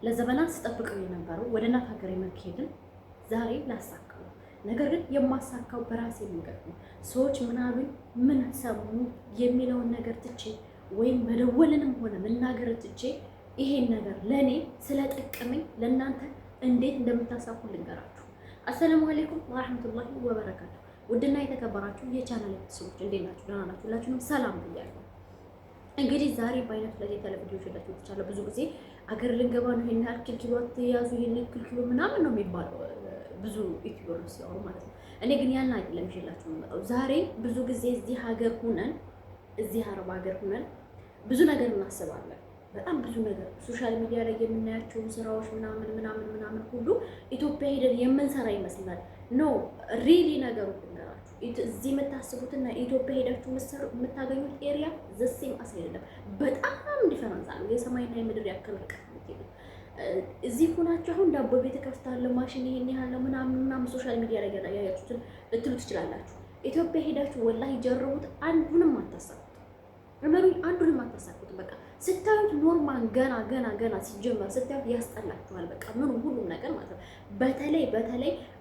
ለዘመናት ስጠብቀው የነበረው ወደ እናት ሀገር መሄድን ዛሬ ላሳካው። ነገር ግን የማሳካው በራሴ መንገድ ነው። ሰዎች ምናሉኝ ምን ሰሙ የሚለውን ነገር ትቼ ወይም መደወልንም ሆነ መናገር ትቼ ይሄን ነገር ለእኔ ስለጠቀመኝ ለእናንተ እንዴት እንደምታሳኩ ልንገራችሁ። አሰላሙ አለይኩም ወራህመቱላሂ ወበረካቱ። ውድና የተከበራችሁ የቻናል ሰዎች እንዴት ናችሁ? ደህና ናችሁ? ሁላችሁንም ሰላም ብያለሁ። እንግዲህ ዛሬ በአይነት ላይ ቴሌቪዥን ይዤላችሁ ተቻለ። ብዙ ጊዜ አገር ልንገባ ነው ይሄን ያህል ኪሎ ተያዙ ይሄን ኪሎ ምናምን ነው የሚባለው ብዙ ኢትዮጵያውያን ሲያወሩ ማለት ነው። እኔ ግን ያን አይደለም ይዤላችሁ የምመጣው። ዛሬ ብዙ ጊዜ እዚህ ሀገር ሁነን እዚህ አረብ ሀገር ሁነን ብዙ ነገር እናስባለን። በጣም ብዙ ነገር ሶሻል ሚዲያ ላይ የምናያቸው ስራዎች ምናምን ሁሉ ኢትዮጵያ ሄደን የምንሰራ ይመስላል። ኖ ሪሊ ነገሩ እንደራችሁ እዚህ የምታስቡትና ኢትዮጵያ ሄዳችሁ የምታገኙት ኤሪያ ዘሴም አይደለም። በጣም ዲፈረንስ አለው። የሰማይና የምድር ያክል ርቀት ነው። እዚህ ሆናችሁ አሁን ዳቦ ቤት ከፍታለሁ ማሽን ይሄን ያህል ምናምን ሶሻል ሚዲያ ላይ ያያችሁትን ልትሉ ትችላላችሁ። ኢትዮጵያ ሄዳችሁ ወላሂ ጀርቡት፣ አንዱንም አታሳኩት። እመኑኝ አንዱንም አታሳኩት። በቃ ስታዩት ኖርማል ገና ሲጀመር ስታዩት ያስጠላችኋል። በቃ ምኑ ሁሉም ነገር ማለት ነው። በተለይ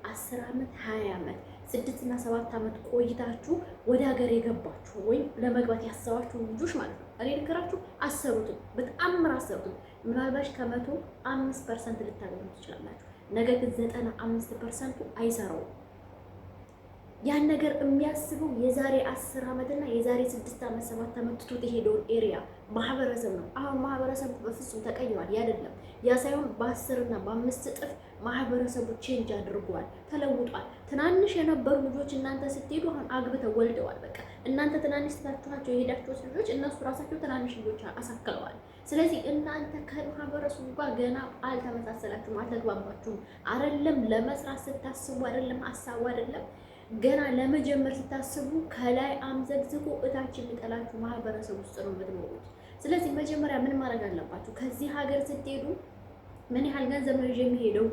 10 ዓመት 20 ዓመት 6 እና 7 ዓመት ቆይታችሁ ወደ ሀገር የገባችሁ ወይም ለመግባት ያሰባችሁ ልጆች ማለት ነው። እኔ ልንገራችሁ አሰሩትም፣ በጣም አሰሩትም። ምናልባት ከ105% ልታገኙ ትችላላችሁ። ነገር ግን 95% አይሰራውም። ያን ነገር የሚያስበው የዛሬ 10 ዓመት እና የዛሬ 6 ዓመት 7 ዓመት ትቶት የሄደውን ኤሪያ ማህበረሰብ ነው። አሁን ማህበረሰቡ በፍጹም ተቀይሯል። ያደለም ያ ሳይሆን በ10 እና በ5 እጥፍ ማህበረሰቡ ቼንጅ አድርጓል፣ ተለውጧል። ትናንሽ የነበሩ ልጆች እናንተ ስትሄዱ አሁን አግብተው ወልደዋል። በቃ እናንተ ትናንሽ ስታችኋቸው የሄዳችሁት ልጆች እነሱ ራሳቸው ትናንሽ ልጆች አሳክለዋል። ስለዚህ እናንተ ከማህበረሰቡ ጋር ገና አልተመሳሰላችሁም፣ አልተግባባችሁም። አይደለም ለመስራት ስታስቡ አይደለም ሀሳቡ አይደለም ገና ለመጀመር ስታስቡ ከላይ አምዘግዝቁ እታች የሚጠላችሁ ማህበረሰብ ውስጥ ነው የምትኖሩት። ስለዚህ መጀመሪያ ምን ማድረግ አለባችሁ? ከዚህ ሀገር ስትሄዱ ምን ያህል ገንዘብ ነው የሚሄደው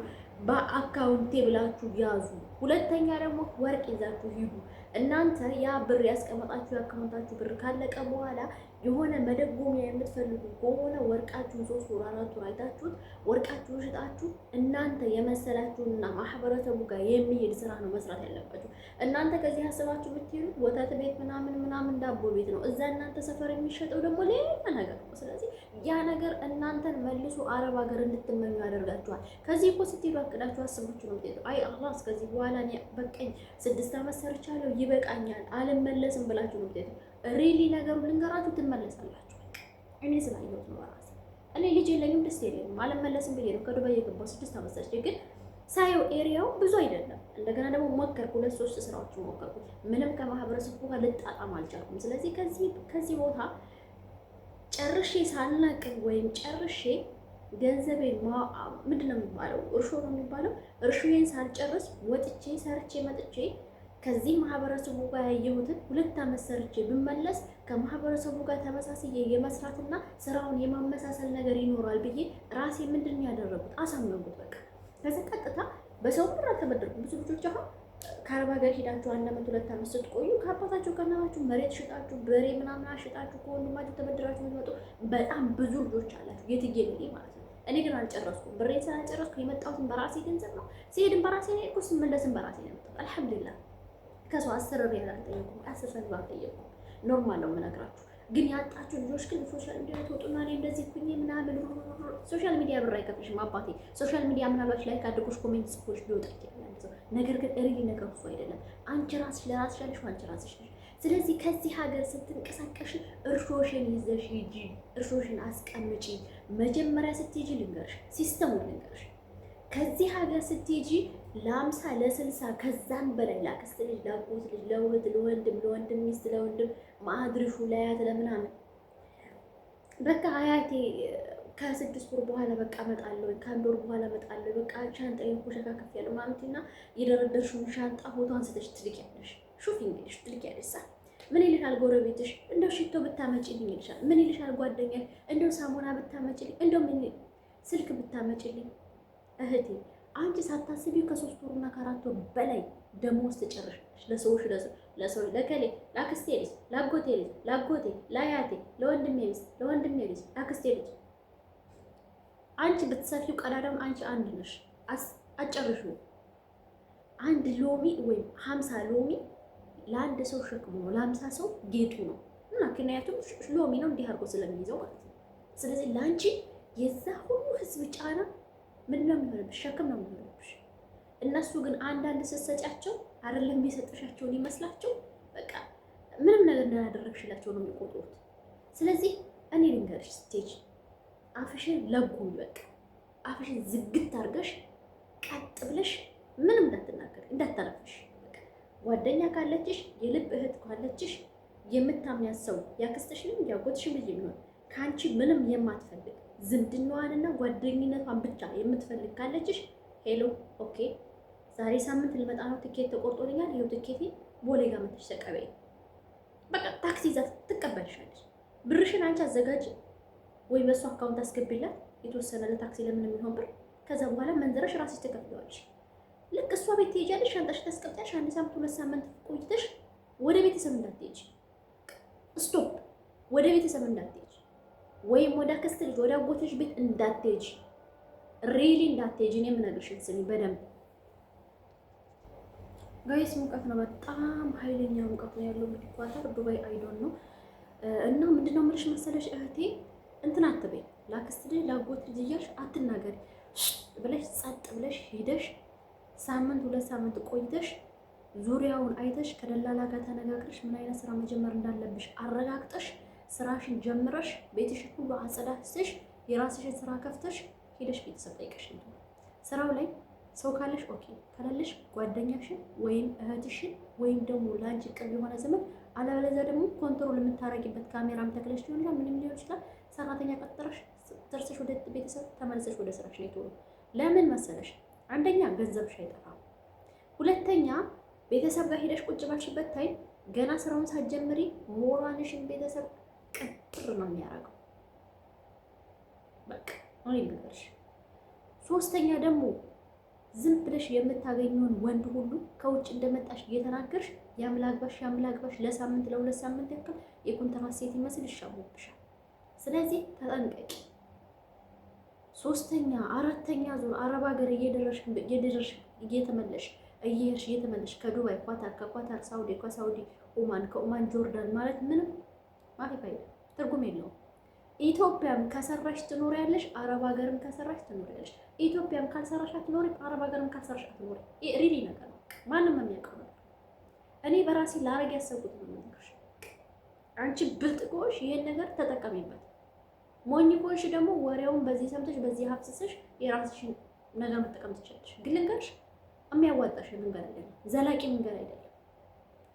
በአካውንቴ ብላችሁ ያዙ። ሁለተኛ ደግሞ ወርቅ ይዛችሁ ሂዱ። እናንተ ያ ብር ያስቀመጣችሁ የአካውንታችሁ ብር ካለቀ በኋላ የሆነ መደጎሚያ የምትፈልጉ ከሆነ ወርቃችሁን 3 ወር 4 ወር አይታችሁት ወርቃችሁን ሽጣችሁ እናንተ የመሰላችሁና ማህበረሰቡ ጋር የሚሄድ ስራ ነው መስራት ያለባችሁ። እናንተ ከዚህ አስባችሁ ብትሄዱት ወተት ቤት ምናምን ዳቦ ቤት ነው። እዛ እናንተ ሰፈር የሚሸጠው ደግሞ ሌላ ነገር ነው። ስለዚህ ያ ነገር እናንተን መልሶ አረብ ሀገር እንድትመኙ ያደርጋችኋል። ከዚህ እኮ ስትሄዱ አቅዳችሁ አስባችሁ ነው የምትሄዱ። አይ አላህ ከዚህ በኋላ እኔ በቃኝ 6 ዓመት ሰርቻለሁ ይበቃኛል አልመለስም ብላችሁ ነው የምትሄዱ። ሪሊ ነገሩ ልንገራችሁ ትመለሳላችሁ። እኔ ስላየሁት ነው ራሴ። እኔ ልጅ የለኝም ደስ የለኝም አልመለስም ብዬ ነው ከዱባይ የገባው 6 ዓመት ሰርቼ። ግን ሳየው ኤሪያው ብዙ አይደለም። እንደገና ደግሞ ሞከርኩ 2-3 ስራዎች ሞከርኩ። ምንም ከማህበረሰቡ ጋር ልጣጣም አልቻልኩም። ስለዚህ ከዚህ ቦታ ጨርሼ ሳልናቅ ወይም ጨርሼ ገንዘቤን ምንድን ነው የሚባለው እርሾ ነው የሚባለው እርሾዬን ሳልጨርስ ወጥቼ ሰርቼ መጥቼ ከዚህ ማህበረሰቡ ጋር ያየሁትን 2 ዓመት ሰርቼ ብመለስ ከማህበረሰቡ ጋር ተመሳስዬ የመስራትና ስራውን የማመሳሰል ነገር ይኖራል ብዬ ራሴ ምንድን ነው ያደረጉት አሳመንኩት። በቃ ከዛ ቀጥታ በሰው ብር አልተበደርኩም። ብዙ ልጆች አሁን ከአረብ ሀገር ሄዳችሁ 1 ዓመት 2 ዓመት ስትቆዩ ከአባታችሁ ከእናታችሁ መሬት ሽጣችሁ በሬ ምናምን አሽጣችሁ ከወንድማችሁ ተበድራችሁ የምትመጡ በጣም ብዙ ልጆች አላችሁ። የትዬ ማለት ነው። እኔ ግን አልጨረስኩም። ብሬን ስላልጨረስኩ የመጣሁትን በራሴ ገንዘብ ነው። ሲሄድም በራሴ ነው የሄድኩት፣ ስመለስም በራሴ ነው የመጣሁት። አልሐምዱሊላህ ከሰው 10 ሪያል አልጠየኩም፣ 10 ሰንቲም አልጠየኩም። ኖርማል ነው የምነግራችሁ። ግን ያጣችሁ ልጆች ግን ሶሻል ሚዲያ ትወጡና እኔ እንደዚህ ኩኝ ምናምን ሶሻል ሚዲያ ብር አይከፍልሽም አባቴ። ሶሻል ሚዲያ ምናልባት ላይ ካድርጎሽ ኮሜንት ጽፎች ሊወጣ ይችላል ሰው። ነገር ግን ሪሊ ነገር እሱ አይደለም። አንቺ ራስሽ ለራስሽ ያለሽ አንቺ ራስሽ ነሽ። ስለዚህ ከዚህ ሀገር ስትንቀሳቀሽ እርሾሽን ይዘሽ ሂጂ፣ እርሾሽን አስቀምጪ። መጀመሪያ ስትሄጂ ልንገርሽ፣ ሲስተሙን ልንገርሽ። ከዚህ ሀገር ስትሄጂ ለ50 ለ60 ከዛም በላይ ላክስት ልጅ ላጎት ልጅ ለውህት ለወንድም ሚስት ለወንድም ማድርሹ ለያት ለምናምን በቃ አያቴ ከ6 ወር በኋላ በቃ እመጣለሁ፣ ከ1 ወር በኋላ እመጣለሁ፣ በቃ ሻንጣዬን እኮ ሸካክፍ ያለው ማለትና የደረደርሽውን ሻንጣ ፎቶ አንስተሽ ትልኪያለሽ። ሹፊ እንግዲህ ትልኪያለሽ። ምን ይልሻል ጎረቤትሽ? እንደው ሽቶ ብታመጪልኝ ይልሻል። ምን ይልሻል ጓደኛሽ? እንደው ሳሙና ብታመጪልኝ፣ እንደው ምን ስልክ ብታመጪልኝ። እህቴ አንቺ ሳታስቢው ከ3 ወርና ከ4 ወር በላይ ደሞዝ ትጨርሻለሽ። ለሰዎች ለከሌ ላክስቴ ልጅ ላጎቴ ልጅ ላጎቴ ላያቴ ለወንድሜ ልጅ ላክስቴ ልጅ አንቺ ብትሰፊው ቀዳዳም አንቺ አንድ ነሽ። አጨርሹ። አንድ ሎሚ ወይም 50 ሎሚ ለአንድ ሰው ሸክሙ ነው፣ ለ50 ሰው ጌጡ ነው። ምክንያቱም ሎሚ ነው እንዲህ አድርጎ ስለሚይዘው ማለት ነው። ስለዚህ ለአንቺ የዛ ሁሉ ህዝብ ጫና ምን ነው የሚሆንብሽ? ሸክም ነው የሚሆንብሽ። እነሱ ግን አንዳንድ ስትሰጫቸው አይደለም የሰጠሻቸውን ይመስላቸው በቃ ምንም ነገር እንዳላደረግሽላቸው ነው የሚቆጥሩት። ስለዚህ እኔ ልንገርሽ፣ ስትሄጂ አፍሽን ለጉም፣ በቃ አፍሽን ዝግት አድርገሽ ቀጥ ብለሽ ምንም እንዳትናገር እንዳታረፍሽ። በቃ ጓደኛ ካለችሽ፣ የልብ እህት ካለችሽ፣ የምታምኛት ሰው ያክስትሽንም ያጎትሽም ልጅ የሚሆን ከአንቺ ምንም የማትፈልግ ዝምድናዋንና ጓደኝነቷን ብቻ የምትፈልግ ካለችሽ ሄሎ ኦኬ፣ ዛሬ ሳምንት ልመጣ ነው፣ ትኬት ተቆርጦልኛል፣ ይኸው ትኬቴ ቦሌ ጋር መጥተሽ ተቀበይ። በቃ ታክሲ ይዛ ትቀበልሻለች። ብርሽን አንቺ አዘጋጅ ወይ በሱ አካውንት አስገቢላት የተወሰነ ለታክሲ ለምን የሚሆን ብር። ከዛ በኋላ መንዘረሽ ራስሽ ትከፍለዋለሽ። ልክ እሷ ቤት ትሄጃለሽ፣ ሻንጣሽ ታስቀምጫለሽ። 1 ሳምንት 2 ሳምንት ቆይተሽ ወደ ቤተሰብ እንዳትሄጂ፣ ስቶፕ፣ ወደ ቤተሰብ እንዳትሄጂ፣ ወይም ወደ አክስት ልጅ ወደ አጎትሽ ቤት እንዳትሄጂ፣ ሪሊ እንዳትሄጂ። እኔ የምነግርሽን ስሚ በደንብ ጋይስ። ሙቀት ነው፣ በጣም ኃይለኛ ሙቀት ነው ያለው። እንግዲህ ኳታር ዱባይ አይዶን ነው እና ምንድነው የምልሽ መሰለሽ እህቴ፣ እንትን አትበይ፣ ለአክስት ልጅ ለአጎት ልጅ እያልሽ አትናገሪ ብለሽ ጸጥ ብለሽ ሄደሽ ሳምንት 2 ሳምንት ቆይተሽ ዙሪያውን አይተሽ ከደላላ ጋር ተነጋግረሽ ምን አይነት ስራ መጀመር እንዳለብሽ አረጋግጠሽ ስራሽን ጀምረሽ ቤትሽን ሁሉ አጸዳድተሽ የራስሽን ስራ ከፍተሽ ሄደሽ ቤተሰብ ጠይቀሽ ነው። ስራው ላይ ሰው ካለሽ ኦኬ፣ ካላለሽ ጓደኛሽን ወይም እህትሽን ወይም ደግሞ ለአንቺ ቅርብ የሆነ ዘመን፣ አለበለዚያ ደግሞ ኮንትሮል የምታረጊበት ካሜራም ተክለሽ ሊሆን ይችላል፣ ምንም ሊሆን ይችላል። ሰራተኛ ቀጥረሽ ደርሰሽ ወደ ቤተሰብ ተመልሰሽ ወደ ስራሽ ነው የትሆኑ። ለምን መሰለሽ? አንደኛ ገንዘብሽ አይጠፋም። ሁለተኛ ቤተሰብ ጋር ሄደሽ ቁጭ ባልሽበት ታይም ገና ስራውን ሳትጀምሪ ሞራልሽን ቤተሰብ ቅጥር ነው የሚያደርገው። በቃ ነው ይንገርሽ። ሶስተኛ ደግሞ ዝም ብለሽ የምታገኘውን ወንድ ሁሉ ከውጭ እንደመጣሽ እየተናገርሽ ያምላግባሽ ለሳምንት ለ2 ሳምንት ያክል የኮንትራት ሴት ይመስል ይሻሙብሻል። ስለዚህ ተጠንቀቂ። ሶስተኛ አራተኛ ዙር አረብ ሀገር እየደረሽ እየተመለሽ ከዱባይ ኳታር፣ ከኳታር ሳውዲ፣ ከሳውዲ ኦማን፣ ከኦማን ጆርዳን ማለት ምንም ማፊ ፋይዳ ትርጉም የለውም። ኢትዮጵያም ከሰራሽ ትኖሪያለሽ፣ አረብ ሀገርም ከሰራሽ ትኖሪያለሽ። ኢትዮጵያም ካልሰራሽ አትኖሪም፣ አረብ ሀገርም ካልሰራሽ አትኖሪም። ሪሊ ነገር ነው፣ ማንም የሚያውቀው ነገር። እኔ በራሴ ላረግ ያሰብኩት ነው ነገርሽ። አንቺ ብልጥ ከሆንሽ ይሄን ነገር ተጠቀሚበት። ሞኝ ከሆንሽ ደግሞ ወሬውን በዚህ ሰምተሽ በዚህ ሀፍስሰሽ የራስሽን ነገር መጠቀም ትችላለሽ። ግን ልንገርሽ፣ የሚያዋጣሽ መንገድ አይደለም፣ ዘላቂ መንገድ አይደለም።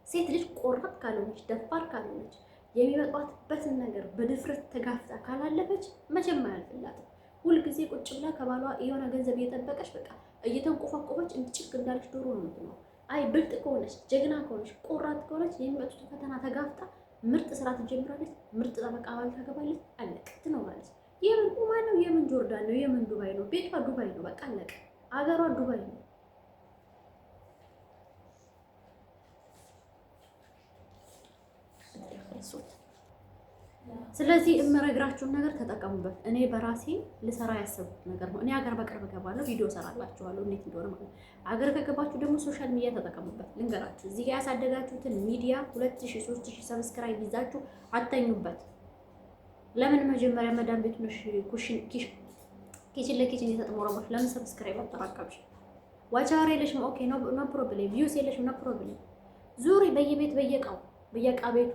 ሴት ልጅ ቆራጥ ካልሆነች፣ ደፋር ካልሆነች፣ የሚመጣበትን ነገር በድፍረት ተጋፍጣ ካላለፈች መቼም አያልፍላትም። ሁልጊዜ ቁጭ ብላ ከባሏ የሆነ ገንዘብ እየጠበቀች በቃ እየተንቆፋቆፈች እንጭቅ እንዳለች ዶሮ ነው የምትኖረው። አይ ብልጥ ከሆነች፣ ጀግና ከሆነች፣ ቆራጥ ከሆነች የሚመጡትን ፈተና ተጋፍጣ ምርጥ ስራ ትጀምራለች፣ ምርጥ ጠበቃ ባል ታገባለች፣ አለቀ፣ ትኖራለች። የምን ኦማን ነው? የምን ጆርዳን ነው? የምን ዱባይ ነው? ቤቷ ዱባይ ነው፣ በቃ አለቀ። አገሯ ዱባይ ነው። ስለዚህ የምነግራችሁን ነገር ተጠቀሙበት። እኔ በራሴ ልሰራ ያሰብኩት ነገር ነው። እኔ ሀገር በቅርብ እገባለሁ፣ ቪዲዮ ሰራላችኋለሁ እንዴት እንደሆነ ማለት ነው። ሀገር ከገባችሁ ደግሞ ሶሻል ሚዲያ ተጠቀሙበት። ልንገራችሁ፣ እዚህ ጋር ያሳደጋችሁትን ሚዲያ 2000 3000 ሰብስክራይብ ይዛችሁ አተኙበት። ለምን መጀመሪያ መዳም ቤት ነሽ ኪችን ለኪችን የተጥሞረሞች ለምን ሰብስክራይብ አጠራቀምሽ? ዋቻር የለሽም፣ ኦኬ ኖ ፕሮብሌም። ቪውስ የለሽም፣ ኖ ፕሮብሌም። ዙሪ በየቤት በየእቃ ቤቱ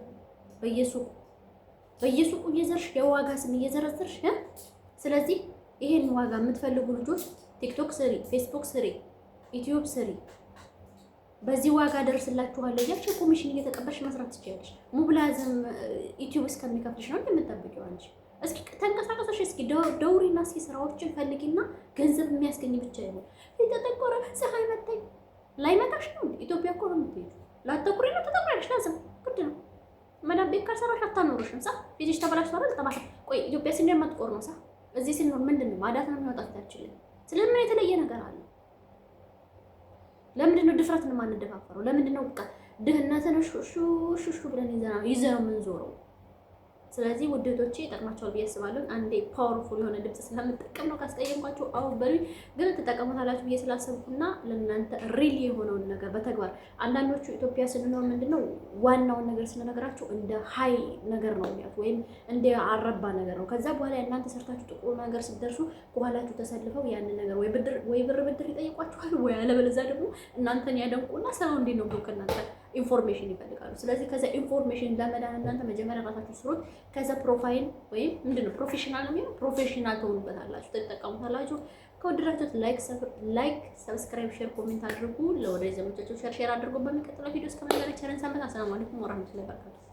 በየሱቁ እየዘርሽ የዋጋ ስም እየዘረዘርሽ። ስለዚህ ይሄን ዋጋ የምትፈልጉ ልጆች ቲክቶክ ስሪ፣ ፌስቡክ ስሪ፣ ዩቲዩብ ስሪ። በዚህ ዋጋ ደርስላችኋለሁ እያልሽ ኮሚሽን እየተቀበልሽ መስራት ትችያለሽ። ሙብላዝም ዩቲዩብ እስከሚከፍልሽ ነው እንደምትጠብቂው አንቺ። እስኪ ተንቀሳቀሰሽ፣ እስኪ ደውሪና እስኪ ስራዎችን ፈልጊና ገንዘብ የሚያስገኝ ብቻ ይሁን። የተጠቆረ ፀሐይ መታኝ ላይ መታሽ ነው። ኢትዮጵያ እኮ ነው የምትሄጂው። ላተኩሪ ነው ተጠቁሪያለሽ። ላዝም ግድ ነው። መዳም ቤት ካልሰራሽ አታኖርሽም። ሳ ፊትሽ ተበላሽቷል። ጠባሳ ቆይ ኢትዮጵያ ስንዴ የማትቆር ነው። ሳ እዚህ ስንኖር ምንድን ነው ማዳት ነው የሚወጣት ታችልኝ። ስለምን የተለየ ነገር አለ? ለምንድን ነው ድፍረትን የማንደፋፈረው? ለምንድን ነው በቃ ድህነትን ሹሹ ብለን ይዘነው የምንዞረው? ስለዚህ ውደቶቼ ይጠቅማቸዋል ብዬ አስባለሁ። አንዴ ፓወርፉል የሆነ ድምጽ ስለምጠቀም ነው ካስቀየምኳችሁ አሁን በሉኝ፣ ግን ትጠቀሙታላችሁ ብዬ ስላሰብኩና ለእናንተ ሪል የሆነውን ነገር በተግባር አንዳንዶቹ ኢትዮጵያ ስንኖር ምንድነው ዋናውን ነገር ስንነግራቸው እንደ ሀይ ነገር ነው የሚያዩት ወይም እንደ አረባ ነገር ነው። ከዛ በኋላ እናንተ ሰርታችሁ ጥቁር ነገር ስትደርሱ ከኋላችሁ ተሰልፈው ያንን ነገር ወይ ብር ብድር ይጠይቋችኋል፣ ወይ አለበለዚያ ደግሞ እናንተን ያደንቁና ስራው እንዴት ነው ብሎ ከእናንተ ኢንፎርሜሽን ይፈልጋሉ። ስለዚህ ከዛ ኢንፎርሜሽን ለመዳን እናንተ መጀመሪያ ራሳችሁ ስሩት። ከዛ ፕሮፋይል ወይም ምንድነው ፕሮፌሽናል ነው የሚሆነው ፕሮፌሽናል ትሆኑበታላችሁ፣ ትጠቀሙታላችሁ። ከወደዳችሁት ላይክ፣ ሰብስክራይብ፣ ሼር፣ ኮሜንት አድርጉ። ለወዳጅ ዘመዶቻችሁ ሼር አድርጉ። በሚቀጥለው ቪዲዮ እስከምንገናኝ ቸር ሰንብቱ። አሰላሙ አለይኩም ወራህመቱላሂ ወበረካቱ።